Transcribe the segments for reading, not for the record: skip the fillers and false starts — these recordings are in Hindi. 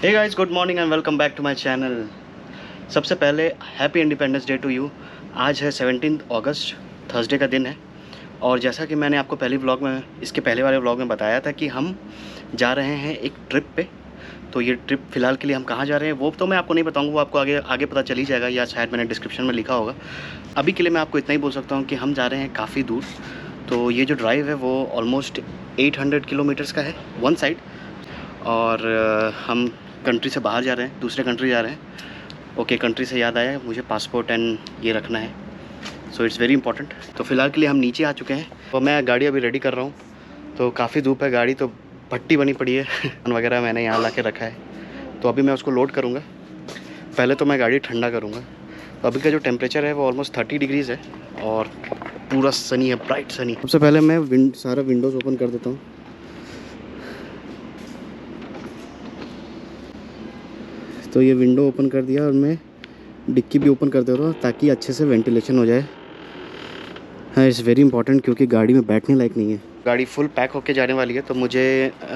Hey guys, good morning and welcome back to my channel. सबसे पहले happy independence day to you. आज है 17 अगस्त, थर्सडे का दिन है। और जैसा कि मैंने आपको पहले व्लॉग में, इसके पहले वाले व्लॉग में बताया था कि हम जा रहे हैं एक ट्रिप पे। तो ये ट्रिप फ़िलहाल के लिए हम कहाँ जा रहे हैं वो तो मैं आपको नहीं बताऊँगा, वो आपको आगे आगे पता चल ही जाएगा, या शायद मैंने डिस्क्रिप्शन में लिखा होगा। अभी के लिए मैं आपको इतना ही बोल सकता हूँ कि हम जा रहे हैं काफ़ी दूर। तो ये जो ड्राइव है वो ऑलमोस्ट 800 किलोमीटर्स का है वन साइड। और हम कंट्री से बाहर जा रहे हैं, दूसरे कंट्री जा रहे हैं। ओके, कंट्री से याद आया, मुझे पासपोर्ट एंड ये रखना है, सो इट्स वेरी इंपॉर्टेंट। तो फ़िलहाल के लिए हम नीचे आ चुके हैं और मैं गाड़ी अभी रेडी कर रहा हूँ। तो काफ़ी धूप है, गाड़ी तो भट्टी बनी पड़ी है वगैरह मैंने यहाँ ला के रखा है। तो अभी मैं उसको लोड करूँगा। पहले तो मैं गाड़ी ठंडा करूँगा। तो अभी का जो टेम्परेचर है वो ऑलमोस्ट 30 डिग्रीज़ है और पूरा सनी है, ब्राइट सनी। सबसे पहले मैं सारा विंडोज़ ओपन कर देता हूँ। तो ये विंडो ओपन कर दिया और मैं डिक्की भी ओपन कर दे रहा हूँ ताकि अच्छे से वेंटिलेशन हो जाए। हाँ, इट्स वेरी इंपॉर्टेंट क्योंकि गाड़ी में बैठने लायक नहीं है। गाड़ी फुल पैक होके जाने वाली है तो मुझे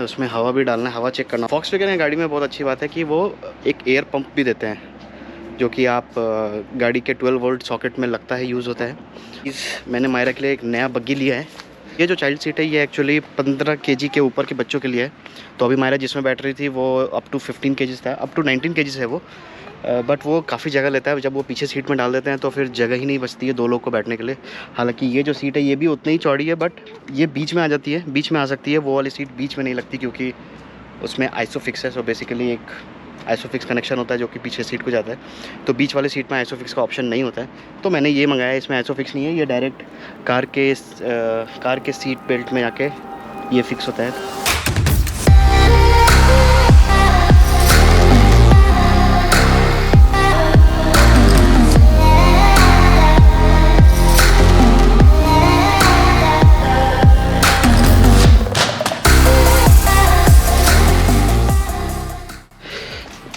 उसमें हवा भी डालना है, हवा चेक करना। फॉक्सवैगन गाड़ी में बहुत अच्छी बात है कि वो एक एयर पंप भी देते हैं, जो कि आप गाड़ी के 12 वोल्ट सॉकेट में लगता है, यूज़ होता है। मैंने मायरा के लिए एक नया बग्गी लिया है। ये जो चाइल्ड सीट है ये एक्चुअली 15 केजी के ऊपर के बच्चों के लिए है। तो अभी मायरा जिसमें बैठ रही थी वो अप टू 15 केजीज़ था, अप टू 19 केजीज़ है वो। बट वो काफ़ी जगह लेता है। जब वो पीछे सीट में डाल देते हैं तो फिर जगह ही नहीं बचती है 2 लोग को बैठने के लिए। हालांकि ये जो सीट है ये भी उतनी ही चौड़ी है, बट ये बीच में आ जाती है, बीच में आ सकती है। वो वाली सीट बीच में नहीं लगती क्योंकि उसमें आइसोफिक्स है। सो बेसिकली एक आइसोफिक्स कनेक्शन होता है जो कि पीछे सीट को जाता है। तो बीच वाले सीट में आइसोफिक्स का ऑप्शन नहीं होता है। तो मैंने ये मंगाया, इसमें आइसोफिक्स नहीं है, ये डायरेक्ट कार के सीट बेल्ट में आके ये फिक्स होता है।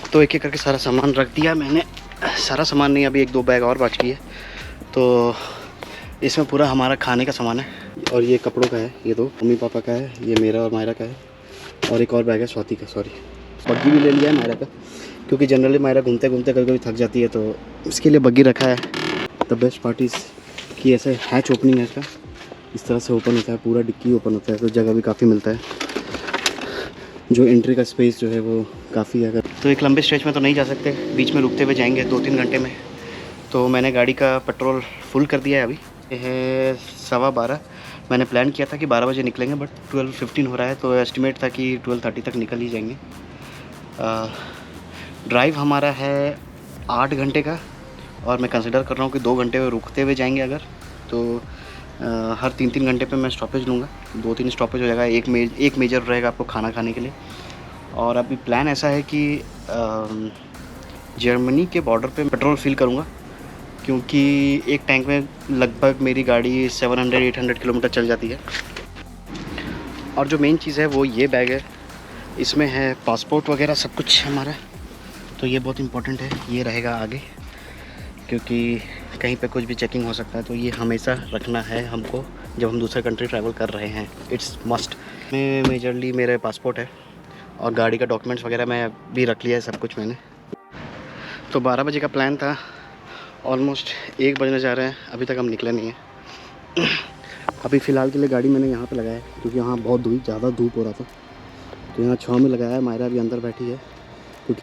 तो एक एक करके सारा सामान रख दिया मैंने। सारा सामान नहीं, अभी 1-2 बैग और बाकी है। तो इसमें पूरा हमारा खाने का सामान है। और ये कपड़ों का है, ये 2 मम्मी पापा का है, ये मेरा और मायरा का है। और एक और बैग है स्वाति का, सॉरी। बग्गी भी ले लिया है मायरा का, क्योंकि जनरली मायरा घूमते घूमते कभी कभी थक जाती है, तो इसके लिए बग्गी रखा है। द बेस्ट पार्ट इज़ कि ऐसे हैच ओपनिंग है इसका, इस तरह से ओपन होता है, पूरा डिक्की ओपन होता है, तो जगह भी काफ़ी मिलता है। जो एंट्री का स्पेस जो है वो काफ़ी है। अगर तो एक लंबे स्ट्रेच में तो नहीं जा सकते, बीच में रुकते हुए जाएंगे 2-3 घंटे में। तो मैंने गाड़ी का पेट्रोल फुल कर दिया है। अभी ये है 12:15। मैंने प्लान किया था कि 12 बजे निकलेंगे, बट 12:15 हो रहा है, तो एस्टिमेट था कि 12:30 तक निकल ही जाएंगे। ड्राइव हमारा है 8 घंटे का, और मैं कंसिडर कर रहा हूँ कि 2 घंटे रुकते हुए जाएंगे अगर, तो हर 3-3 घंटे पे मैं स्टॉपेज लूँगा। 2-3 स्टॉपेज हो जाएगा, एक मेजर रहेगा आपको खाना खाने के लिए। और अभी प्लान ऐसा है कि जर्मनी के बॉर्डर पे पेट्रोल फिल करूँगा, क्योंकि एक टैंक में लगभग मेरी गाड़ी 700-800 किलोमीटर चल जाती है। और जो मेन चीज़ है वो ये बैग है, इसमें है पासपोर्ट वगैरह सब कुछ हमारा। तो ये बहुत इम्पोर्टेंट है, ये रहेगा आगे, क्योंकि कहीं पे कुछ भी चेकिंग हो सकता है। तो ये हमेशा रखना है हमको जब हम दूसरे कंट्री ट्रैवल कर रहे हैं, इट्स मस्ट। में मेजरली मेरे पासपोर्ट है और गाड़ी का डॉक्यूमेंट्स वगैरह मैं भी रख लिया है, सब कुछ मैंने। तो 12 बजे का प्लान था, ऑलमोस्ट 1 बजने जा रहे हैं, अभी तक हम निकले नहीं हैं। अभी फ़िलहाल के लिए गाड़ी मैंने यहाँ पे लगाया है क्योंकि यहाँ बहुत ज़्यादा धूप हो रहा था, तो यहाँ छाँव में लगाया है। मायरा भी अंदर बैठी है क्योंकि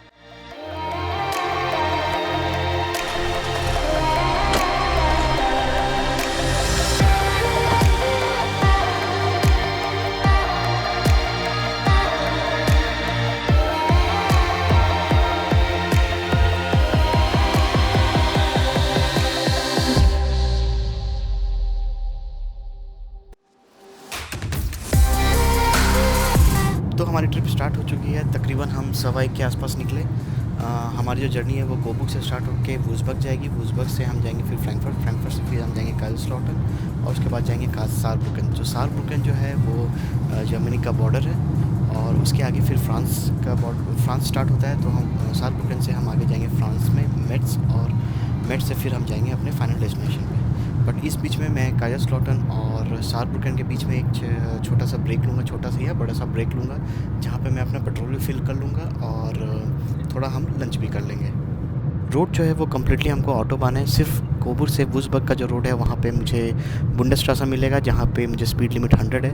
तो हमारी ट्रिप स्टार्ट हो चुकी है। तकरीबन हम 1:15 के आसपास निकले। हमारी जो जर्नी है वो कोबुक से स्टार्ट होकर वुल्सबर्ग जाएगी। वुल्सबर्ग से हम जाएंगे फिर फ्रैंकफर्ट से फिर हम जाएंगे काइज़रस्लॉटन, और उसके बाद जाएंगे सारब्रुकन। जो सारब्रुकन जो है वो जर्मनी का बॉर्डर है, और उसके आगे फिर फ्रांस स्टार्ट होता है। तो हम सारब्रुकन से हम आगे जाएंगे फ्रांस में मेट्स, और मेट्स से फिर हम जाएंगे अपने फाइनल डेस्टिनेशन पे। बट इस बीच में मैं काइज़रस्लॉटन और सारब्रुकन के बीच में एक छोटा सा ब्रेक लूँगा, छोटा सा या बड़ा सा ब्रेक लूँगा, जहाँ पे मैं अपना पेट्रोल भी फिल कर लूँगा और थोड़ा हम लंच भी कर लेंगे। रोड जो है वो कम्प्लीटली हमको ऑटोबान है। सिर्फ कोबुर से वुल्सबर्ग का जो रोड है वहाँ पे मुझे बुंडेसस्ट्रासा मिलेगा, जहाँ पे मुझे स्पीड लिमिट 100 है,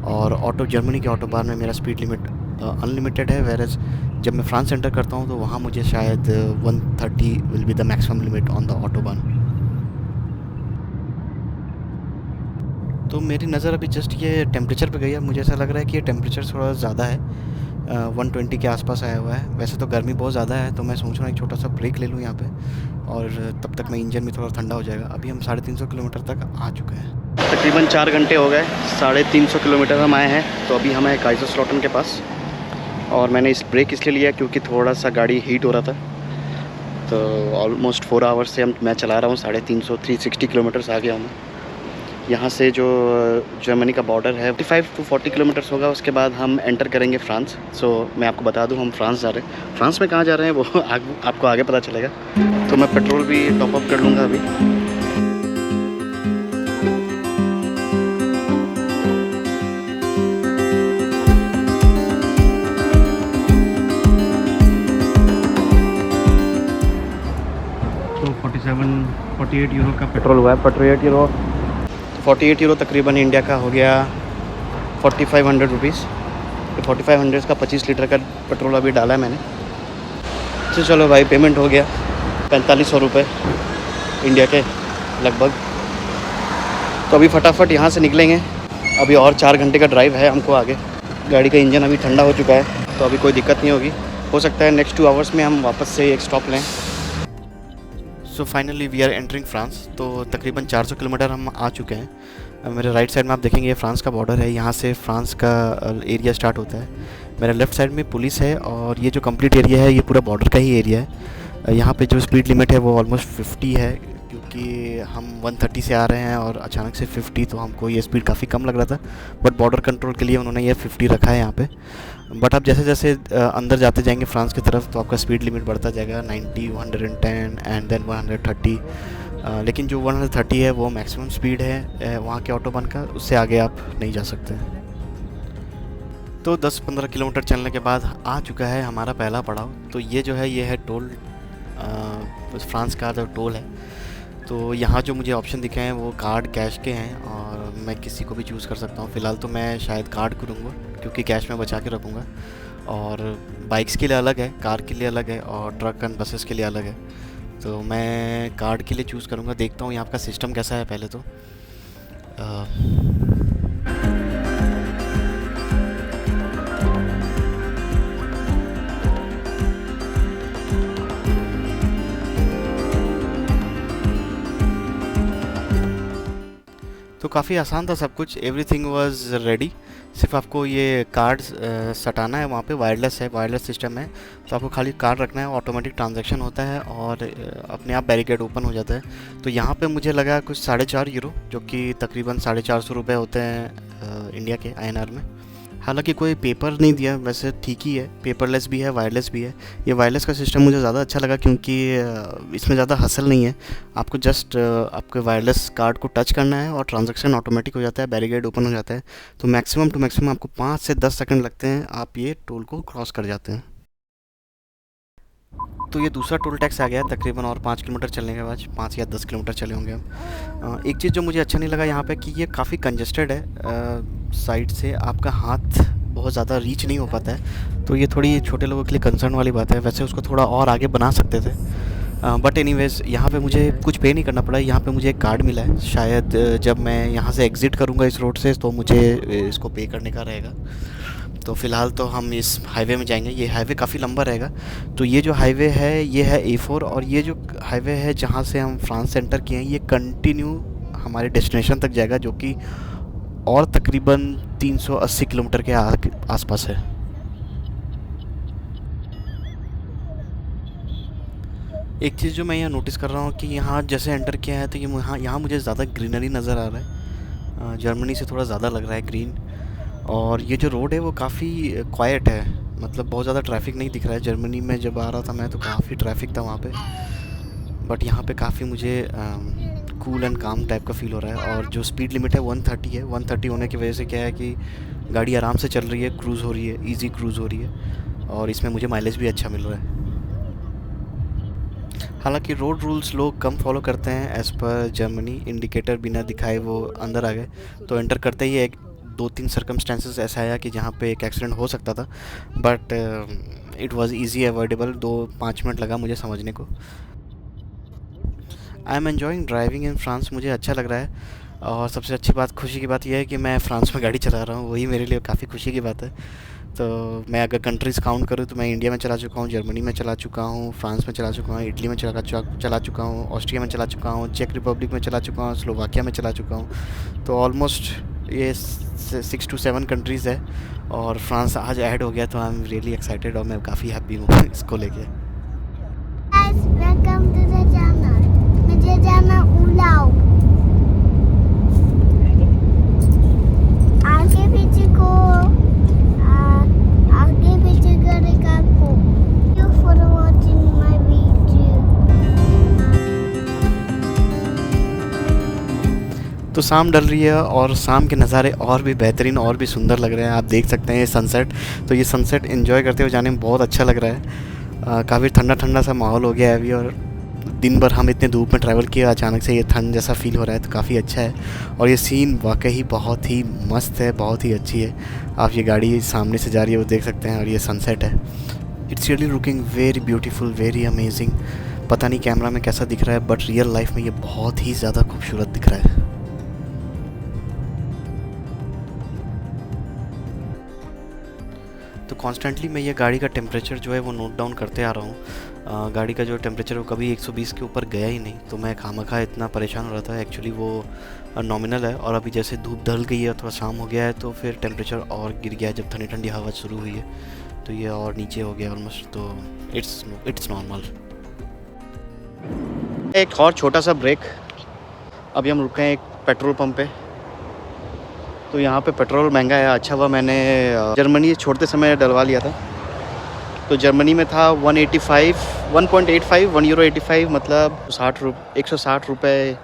और जर्मनी के ऑटोबान में मेरा स्पीड लिमिट अनलिमिटेड है। वेरएज़ जब मैं फ्रांस एंटर करता हूँ तो वहाँ मुझे शायद 130 will be the maximum limit on the autobahn. तो मेरी नज़र अभी जस्ट ये टेम्परेचर पे गई है। मुझे ऐसा लग रहा है कि ये टेम्परेचर थोड़ा ज़्यादा है, 120 के आसपास आया हुआ है। वैसे तो गर्मी बहुत ज़्यादा है, तो मैं सोच रहा हूँ एक छोटा सा ब्रेक ले लूँ यहाँ पे, और तब तक मैं इंजन भी थोड़ा ठंडा हो जाएगा। अभी हम 350 किलोमीटर तक आ चुके हैं। तकरीबन 4 घंटे हो गए, 350 किलोमीटर हम आए हैं। तो अभी हम आए काइजरस्लॉटन के पास, और मैंने इस ब्रेक इसलिए लिया क्योंकि थोड़ा सा गाड़ी हीट हो रहा था। तो ऑलमोस्ट 4 आवर्स से मैं चला रहा हूँ, 360 किलोमीटर्स आ गया हूँ। यहाँ से जो जर्मनी का बॉर्डर है 55 to 40 किलोमीटर्स होगा। उसके बाद हम एंटर करेंगे फ्रांस। सो मैं आपको बता दूँ, हम फ्रांस जा रहे हैं। फ्रांस में कहाँ जा रहे हैं वो आपको आगे पता चलेगा। तो मैं पेट्रोल भी टॉप अप कर लूँगा अभी। तो 48 यूरो का पेट्रोल हुआ है। 48 यूरो तकरीबन इंडिया का हो गया 4500 रुपीज़। 4500 का 25 लीटर का पेट्रोल अभी डाला है मैंने। तो चलो भाई, पेमेंट हो गया 4500 रुपये इंडिया के लगभग। तो अभी फटाफट यहाँ से निकलेंगे। अभी और 4 घंटे का ड्राइव है हमको आगे। गाड़ी का इंजन अभी ठंडा हो चुका है, तो अभी कोई दिक्कत नहीं होगी। हो सकता है नेक्स्ट 2 आवर्स में हम वापस से एक स्टॉप लें। So finally we are entering France. तो तकरीबन 400 किलोमीटर हम आ चुके हैं। मेरे राइट साइड में आप देखेंगे ये फ्रांस का बॉर्डर है। यहाँ से फ्रांस का एरिया स्टार्ट होता है। मेरे लेफ़्ट साइड में पुलिस है, और ये जो कंप्लीट एरिया है ये पूरा बॉर्डर का ही एरिया है। यहाँ पे जो स्पीड लिमिट है वो ऑलमोस्ट 50 है, क्योंकि हम 130 से आ रहे हैं और अचानक से 50, तो हमको ये स्पीड काफ़ी कम लग रहा था। बट बॉर्डर कंट्रोल के लिए उन्होंने ये 50 रखा है यहाँ पे। बट आप जैसे जैसे अंदर जाते जाएंगे फ्रांस की तरफ, तो आपका स्पीड लिमिट बढ़ता जाएगा 90, 110 एंड देन 130। लेकिन जो 130 है वो मैक्सिमम स्पीड है वहाँ के ऑटोबान का, उससे आगे आप नहीं जा सकते। तो 10-15 किलोमीटर चलने के बाद आ चुका है हमारा पहला पड़ाव। तो ये जो है ये है टोल, फ्रांस का जो टोल है। तो यहाँ जो मुझे ऑप्शन दिखे हैं वो कार्ड, कैश के हैं, और मैं किसी को भी चूज़ कर सकता हूँ। फ़िलहाल तो मैं शायद कार्ड करूँगा, क्योंकि कैश में बचा के रखूँगा। और बाइक्स के लिए अलग है, कार के लिए अलग है, और ट्रक एंड बसेस के लिए अलग है। तो मैं कार्ड के लिए चूज़ करूँगा। देखता हूँ यहाँ का सिस्टम कैसा है पहले तो। तो काफ़ी आसान था सब कुछ, एवरीथिंग वाज रेडी। सिर्फ आपको ये कार्ड सटाना है। वहाँ पे वायरलेस है, वायरलेस सिस्टम है। तो आपको खाली कार्ड रखना है, ऑटोमेटिक ट्रांजैक्शन होता है, और अपने आप बैरिकेड ओपन हो जाता है। तो यहाँ पे मुझे लगा कुछ 4.5 यूरो, जो कि तकरीबन 450 रुपये होते हैं इंडिया के INR में। हालांकि कोई पेपर नहीं दिया, वैसे ठीक ही है, पेपरलेस भी है, वायरलेस भी है। ये वायरलेस का सिस्टम मुझे ज़्यादा अच्छा लगा, क्योंकि इसमें ज़्यादा हसल नहीं है। आपको जस्ट आपके वायरलेस कार्ड को टच करना है और ट्रांजैक्शन ऑटोमेटिक हो जाता है, बैरिकेड ओपन हो जाता है। तो मैक्सिमम टू मैक्सिमम आपको 5 से 10 सेकंड लगते हैं, आप ये टोल को क्रॉस कर जाते हैं। तो ये दूसरा टोल टैक्स आ गया है तकरीबन, और 5 किलोमीटर चलने के बाद, 5 या 10 किलोमीटर चले होंगे हम। एक चीज़ जो मुझे अच्छा नहीं लगा यहाँ पे कि ये काफ़ी कंजेस्टेड है, साइड से आपका हाथ बहुत ज़्यादा रीच नहीं हो पाता है। तो ये थोड़ी छोटे लोगों के लिए कंसर्न वाली बात है। वैसे उसको थोड़ा और आगे बना सकते थे, बट एनीवेज़ यहाँ पे मुझे कुछ पे नहीं करना पड़ा। यहाँ पे मुझे एक कार्ड मिला है, शायद जब मैं यहाँ से एग्ज़िट करूँगा इस रोड से, तो मुझे इसको पे करने का रहेगा। तो फ़िलहाल तो हम इस हाईवे में जाएंगे। ये हाईवे काफ़ी लंबा रहेगा। तो ये जो हाईवे है ये है A4, और ये जो हाईवे है जहाँ से हम फ्रांस एंटर किए हैं, ये कंटिन्यू हमारे डेस्टिनेशन तक जाएगा, जो कि और तकरीबन 380 किलोमीटर के आसपास है। एक चीज़ जो मैं यहाँ नोटिस कर रहा हूँ कि यहाँ जैसे एंटर किया है, तो ये यहाँ मुझे ज़्यादा ग्रीनरी नज़र आ रहा है। जर्मनी से थोड़ा ज़्यादा लग रहा है ग्रीन। और ये जो रोड है वो काफ़ी क्वाइट है, मतलब बहुत ज़्यादा ट्रैफिक नहीं दिख रहा है। जर्मनी में जब आ रहा था मैं तो काफ़ी ट्रैफिक था वहाँ पे, बट यहाँ पे काफ़ी मुझे कूल एंड काम टाइप का फील हो रहा है। और जो स्पीड लिमिट है 130 है। 130 होने की वजह से क्या है कि गाड़ी आराम से चल रही है, क्रूज़ हो रही है, ईज़ी क्रूज़ हो रही है, और इसमें मुझे माइलेज भी अच्छा मिल रहा है। हालांकि रोड रूल्स लोग कम फॉलो करते हैं एज़ पर जर्मनी। इंडिकेटर बिना दिखाए वो अंदर आ गए, तो एंटर करते ही एक दो तीन सर्कमस्टेंसेस ऐसा आया कि जहाँ पे एक एक्सीडेंट हो सकता था, but it was easy avoidable. 2-5 minute लगा मुझे समझने को। I am enjoying driving in France, मुझे अच्छा लग रहा है। और सबसे अच्छी बात, खुशी की बात यह है कि मैं फ़्रांस में गाड़ी चला रहा हूँ, वही मेरे लिए काफ़ी खुशी की बात है। तो मैं अगर कंट्रीज़ काउंट करूँ तो मैं इंडिया में चला चुका हूँ, जर्मनी में चला चुका हूँ, फ्रांस में चला चुका हूँ, इटली में चला चुका हूँ, ऑस्ट्रिया में चला चुका हूँ, चेक रिपब्लिक में चला चुका हूँ, स्लोवाकिया में चला चुका हूँ। तो ऑलमोस्ट ये 6 to 7 कंट्रीज़ है, और फ्रांस आज ऐड हो गया, तो आई एम रियली एक्साइटेड और मैं काफ़ी हैप्पी हूँ इसको लेके। Guys, welcome to the channel. मुझे जाना उलाओ। आगे पीछे को आगे पीछे करेगा को। Thank you for watching my video. तो शाम ढल रही है और शाम के नज़ारे और भी बेहतरीन और भी सुंदर लग रहे हैं। आप देख सकते हैं ये सनसेट, तो ये सनसेट एंजॉय करते हुए जाने में बहुत अच्छा लग रहा है। काफ़ी ठंडा ठंडा सा माहौल हो गया है अभी, और दिन भर हम इतने धूप में ट्रैवल किया, अचानक से ये ठंड जैसा फील हो रहा है, तो काफ़ी अच्छा है। और ये सीन वाकई बहुत ही मस्त है, बहुत ही अच्छी है। आप ये गाड़ी सामने से जा रही है वो देख सकते हैं, और ये सनसेट है। It's really looking very beautiful, very amazing. पता नहीं कैमरा में कैसा दिख रहा है, बट रियल लाइफ में ये बहुत ही ज़्यादा खूबसूरत दिख रहा है। तो कॉन्स्टेंटली मैं ये गाड़ी का टेम्परेचर जो है वो नोट डाउन करते आ रहा हूँ। गाड़ी का जो टेम्परेचर वो कभी 120 के ऊपर गया ही नहीं, तो मैं खामखा इतना परेशान हो रहा था। एक्चुअली वो नॉमिनल है, और अभी जैसे धूप ढल गई है, थोड़ा शाम हो गया है, तो फिर टेम्परेचर और गिर गया है जब ठंडी ठंडी हवा शुरू हुई है, तो ये और नीचे हो गया ऑलमोस्ट। तो इट्स नॉर्मल। एक और छोटा सा ब्रेक। अभी हम रुके हैं एक पेट्रोल पंप पे। तो यहाँ पे पेट्रोल महंगा है। अच्छा हुआ मैंने जर्मनी छोड़ते समय डलवा लिया था। तो जर्मनी में था 1.85 €1.85, मतलब 160 रुपये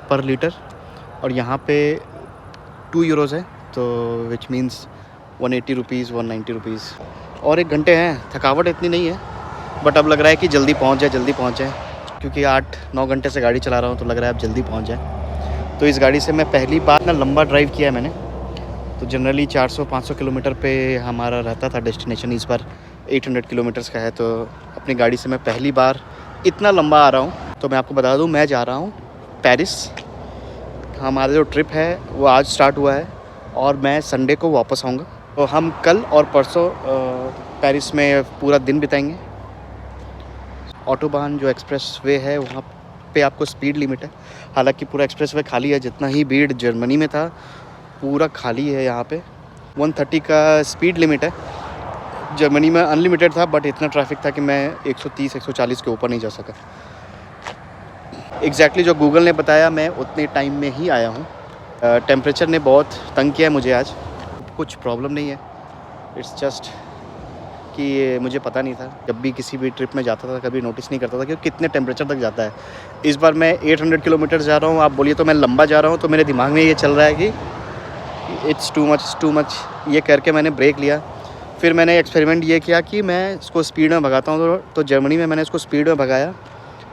पर लीटर। और यहाँ पे 2 यूरोज़ है, तो विच मीन्स 180 रुपीज़ 190 रुपीज़। और 1 घंटे हैं, थकावट इतनी नहीं है, बट अब लग रहा है कि जल्दी पहुँच जाए, क्योंकि 8-9 घंटे से गाड़ी चला रहा हूँ, तो लग रहा है अब जल्दी पहुँच जाए। तो इस गाड़ी से मैं पहली बार ना लंबा ड्राइव किया है मैंने। तो जनरली 400-500 किलोमीटर पे हमारा रहता था डेस्टिनेशन, इस बार 800 किलोमीटर्स का है। तो अपनी गाड़ी से मैं पहली बार इतना लंबा आ रहा हूँ। तो मैं आपको बता दूँ, मैं जा रहा हूँ पेरिस। हमारा जो ट्रिप है वो आज स्टार्ट हुआ है, और मैं संडे को वापस आऊँगा। तो हम कल और परसों पेरिस में पूरा दिन बिताएंगे। ऑटोबान जो एक्सप्रेस वे है, वहाँ पे आपको स्पीड लिमिट है। हालांकि पूरा एक्सप्रेस वे खाली है, जितना ही भीड़ जर्मनी में था पूरा खाली है। यहाँ पे 130 का स्पीड लिमिट है। जर्मनी में अनलिमिटेड था, बट इतना ट्रैफिक था कि मैं 130-140 के ऊपर नहीं जा सका। एग्जैक्टली जो गूगल ने बताया, मैं उतने टाइम में ही आया हूँ। टेम्परेचर ने बहुत तंग किया है मुझे आज। कुछ प्रॉब्लम नहीं है, इट्स जस्ट कि मुझे पता नहीं था। जब भी किसी भी ट्रिप में जाता था कभी नोटिस नहीं करता था कि कितने टेम्परेचर तक जाता है। इस बार मैं 800 किलोमीटर जा रहा हूँ। आप बोलिए तो मैं लंबा जा रहा हूँ, तो मेरे दिमाग में ये चल रहा है कि इट्स टू मच। ये करके मैंने ब्रेक लिया। फिर मैंने एक्सपेरिमेंट ये किया कि मैं इसको स्पीड में भगाता हूँ। तो जर्मनी में मैंने इसको स्पीड में भगाया,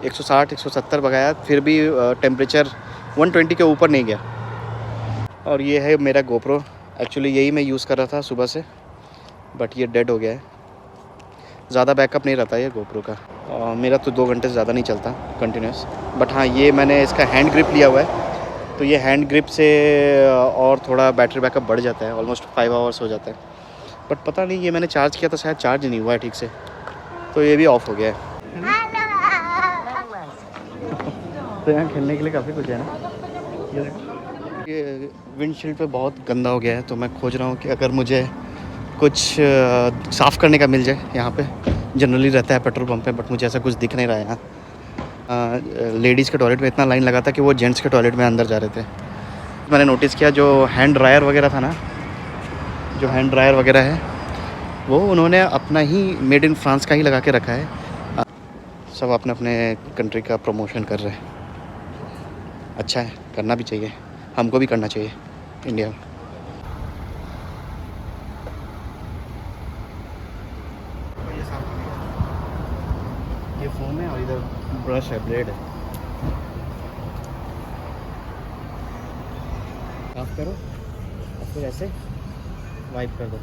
160-170 भगाया, फिर भी टेम्परेचर 120 के ऊपर नहीं गया। और ये है मेरा गोप्रो। एक्चुअली यही मैं यूज़ कर रहा था सुबह से, बट ये डेड हो गया है। ज़्यादा बैकअप नहीं रहता ये गोप्रो का। मेरा तो 2 घंटे से ज़्यादा नहीं चलता कंटिन्यूस। बट हाँ, ये मैंने इसका हैंड ग्रिप लिया हुआ है, तो ये हैंड ग्रिप से और थोड़ा बैटरी बैकअप बढ़ जाता है, ऑलमोस्ट 5 आवर्स हो जाता है। बट पता नहीं, ये मैंने चार्ज किया था, शायद चार्ज नहीं हुआ है ठीक से, तो ये भी ऑफ हो गया है। तो यहाँ खेलने के लिए काफ़ी कुछ है ना। ये विंडशील्ड पे बहुत गंदा हो गया है, तो मैं खोज रहा हूँ कि अगर मुझे कुछ साफ़ करने का मिल जाए। यहाँ पे जनरली रहता है पेट्रोल पंप पे, बट मुझे ऐसा कुछ दिख नहीं रहा है यहाँ। लेडीज़ के टॉयलेट में इतना लाइन लगा था कि वो जेंट्स के टॉयलेट में अंदर जा रहे थे। मैंने नोटिस किया जो हैंड ड्रायर वगैरह था ना, जो हैंड ड्रायर वगैरह है, वो उन्होंने अपना ही मेड इन फ्रांस का ही लगा के रखा है। सब अपने अपने कंट्री का प्रमोशन कर रहे हैं। अच्छा है, करना भी चाहिए, हमको भी करना चाहिए इंडिया में। ये ये फोम है और इधर ब्रश है, ब्लेड है। साफ करो और फिर ऐसे वाइप कर दो।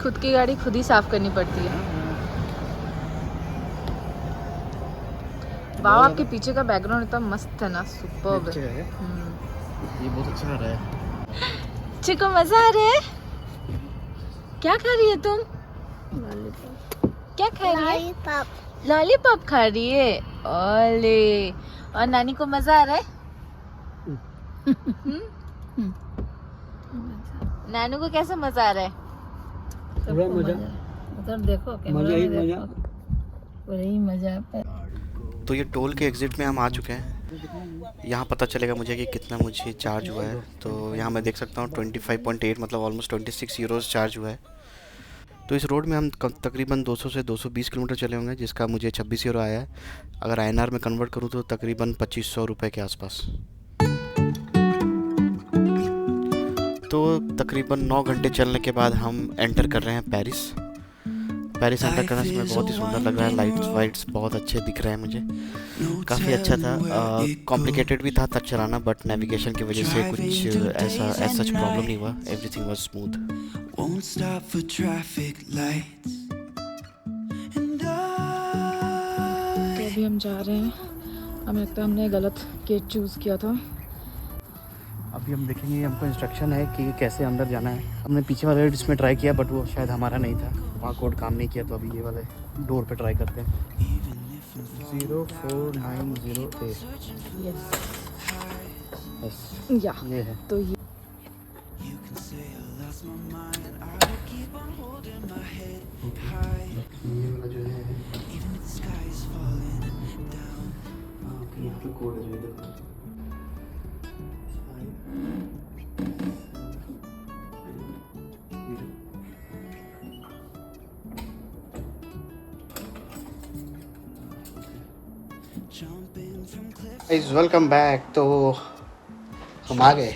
खुद की गाड़ी खुद ही साफ करनी पड़ती है। वाह, आपके पीछे का बैकग्राउंड इतना मस्त है ना, सुपर्ब है। ये बहुत अच्छा आ रहा है। चिको मजा आ रहा है। क्या खा रही है तुम? क्या खा रही है? लॉलीपॉप। लॉलीपॉप खा रही है। ओले, और नानी को मजा आ रहा है? नानू को कैसा मजा आ रहा है? पूरा मजा, मतलब देखो मजा ही मजा। पूरा ही मजा। तो ये टोल के एग्ज़िट में हम आ चुके हैं। यहाँ पता चलेगा मुझे कि कितना मुझे चार्ज हुआ है। तो यहाँ मैं देख सकता हूँ 25.8 मतलब ऑलमोस्ट 26 यूरोज़ चार्ज हुआ है। तो इस रोड में हम तकरीबन 200 से 220 किलोमीटर चले होंगे, जिसका मुझे 26 यूरो आया है। अगर INR में कन्वर्ट करूँ तो तकरीबन 2500 रुपये के आसपास। तो तकरीबन 9 घंटे चलने के बाद हम एंटर कर रहे हैं पेरिस। पेरिस एंटर करने से बहुत ही सुंदर लग रहा है। लाइट्स वाइट्स बहुत अच्छे दिख रहे हैं मुझे। काफ़ी अच्छा था। कॉम्प्लिकेटेड भी था तब चलाना, बट नेविगेशन की वजह से कुछ ऐसा सच प्रॉब्लम नहीं हुआ। Everything was smooth. तो अभी हम जा रहे हैं। हमें लगता है हमने गलत गेट चूज़ किया था। अभी हम देखेंगे, हमको इंस्ट्रक्शन है कि कैसे अंदर जाना है। हमने पीछे वाले इसमें ट्राई किया बट वो शायद हमारा नहीं था, वहाँ कोड काम नहीं किया। तो अभी ये वाले डोर पे ट्राई करते हैं। 04908। यस, या ये है। तो ये वाला जो है यहाँ पे कोड है जो इधर। Welcome back. तो हम आ गए।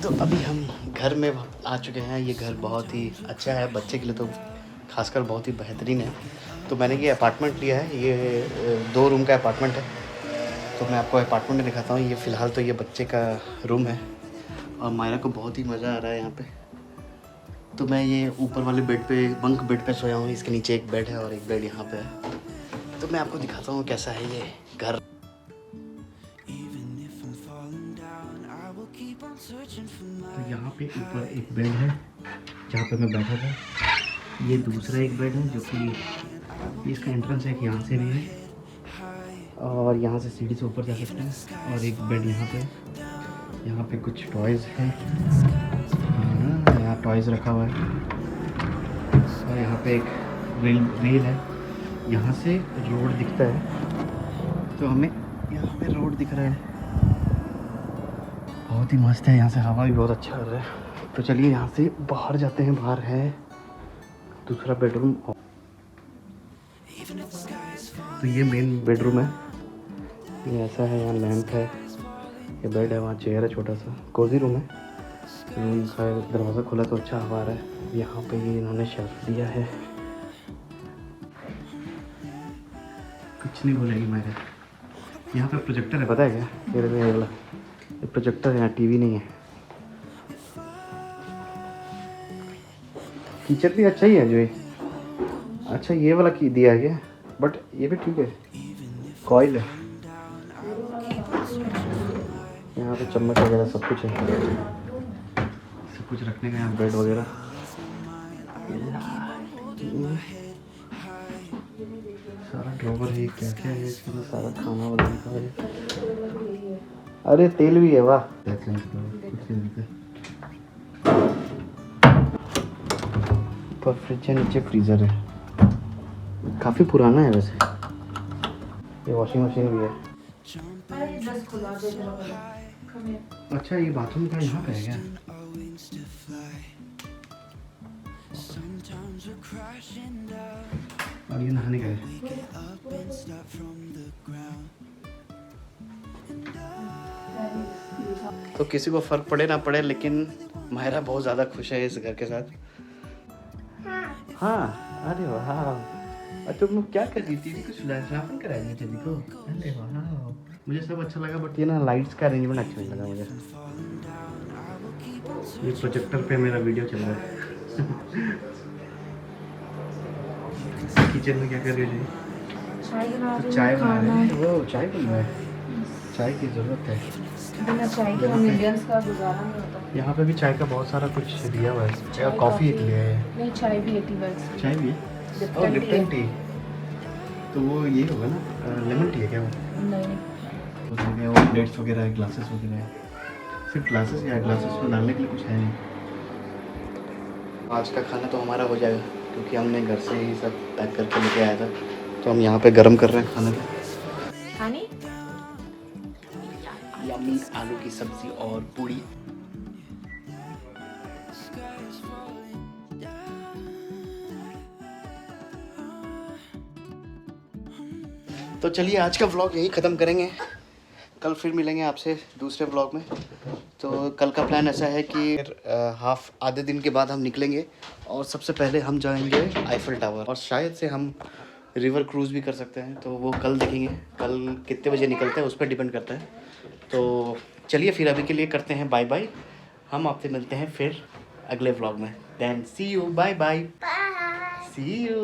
तो अभी हम घर में आ चुके हैं। ये घर बहुत ही अच्छा है, बच्चे के लिए तो खासकर बहुत ही बेहतरीन है। तो मैंने ये अपार्टमेंट लिया है। ये 2 रूम का अपार्टमेंट है। तो मैं आपको अपार्टमेंट दिखाता हूँ। ये फ़िलहाल तो ये बच्चे का रूम है और मायरा को बहुत ही मज़ा आ रहा है यहाँ पे। तो मैं ये ऊपर वाले बेड पे, बंक बेड पे सोया हूँ। इसके नीचे एक बेड है और एक बेड यहाँ पे है। तो मैं आपको दिखाता हूँ कैसा है ये घर। तो यहाँ पे ऊपर एक बेड है जहाँ पे मैं बैठा था। ये दूसरा एक बेड है जो कि इसका एंट्रेंस है कि यहाँ से भी है और यहाँ से सीढ़ी से ऊपर जा सकते हैं। और एक बेड यहाँ पे कुछ टॉयज़ हैं। यहाँ टॉयज़ रखा हुआ है और यहाँ पे एक रेल है। यहाँ से रोड दिखता है। तो हमें यहाँ पे रोड दिख रहा है, बहुत ही मस्त है। यहाँ से हवा भी बहुत अच्छा आ रहा है। तो चलिए यहाँ से बाहर जाते हैं। बाहर है दूसरा बेडरूम। तो ये मेन बेडरूम है। ये ऐसा है, यहाँ लैंप है, ये बेड है, वहाँ चेयर है, छोटा सा कोजी रूम है। रूम का दरवाज़ा खुला तो अच्छा हवा आ रहा है। यहाँ पे ये इन्होंने शेल्फ दिया है। कुछ नहीं बोलेगी मेरे। यहाँ पे प्रोजेक्टर है, पता है क्या? ये वाला प्रोजेक्टर है, यहाँ टीवी नहीं है। फीचर भी अच्छा ही है जो ये। अच्छा ये वाला की दिया है क्या? बट ये भी ठीक है। कॉइल है, यहाँ पे चम्मच वगैरह सब कुछ है, सब कुछ रखने का। यहाँ बेड वगैरह, सारा ड्रॉवर है। क्या क्या है इसमें? सारा खाना वगैरह का है। अरे तेल भी है, वाह। पर फ्रिज के नीचे फ्रीज़र है, काफ़ी पुराना है वैसे। ये वॉशिंग मशीन भी है। अच्छा ये बाथरूम का यहाँ पे है क्या? और ये नहाने का है। तो किसी को फ़र्क पड़े ना पड़े, लेकिन मायरा बहुत ज़्यादा खुश है इस घर के साथ। हाँ, अरे वाह। तुम लोग क्या कर रही थी? दीदी को सुलाफन कराएंगे दीदी को? अरे वाह, मुझे सब अच्छा लगा बट ये ना लाइट्स का अरेंजमेंट अच्छा नहीं लगा मुझे। ये प्रोजेक्टर पे मेरा वीडियो चल रहा है। किचन में क्या कर रही है? चाय बना रही चाय हूँ, बना खाना। रही है। वो चाय बन रहा है, चाय की ज़रूरत है। बिना चाय के हम इंडियंस का गुजारा नहीं होता। यहाँ पे भी चाय का बहुत सारा कुछ दिया हुआ है। चाय कॉफ़ी एक लिया है। नहीं, चाय भी 80 वर्ष। चाय भी है और लिप्टन टी। तो वो ये होगा ना लेमन टी है क्या वो? नहीं, वो प्लेट्स वगैरह है, ग्लासेस वगैरह है। सिर्फ ग्लासेस या ग्लासेस में डालने के लिए कुछ है नहीं। आज का खाना तो हमारा हो जाएगा क्योंकि हमने घर से ही सब पैक करके लेके आया था। तो हम यहाँ पे गर्म कर रहे हैं खाना को। खानी यम्मी आलू की सब्जी और पूड़ी। तो चलिए आज का व्लॉग यही ख़त्म करेंगे। कल फिर मिलेंगे आपसे दूसरे व्लॉग में। तो कल का प्लान ऐसा है कि आधे दिन के बाद हम निकलेंगे और सबसे पहले हम जाएंगे आईफल टावर और शायद से हम रिवर क्रूज़ भी कर सकते हैं। तो वो कल देखेंगे, कल कितने बजे निकलते हैं उस पर डिपेंड करता है। तो चलिए फिर अभी के लिए करते हैं बाय बाय। हम आपसे मिलते हैं फिर अगले व्लॉग में। Then see you, bye bye, Bye. See you.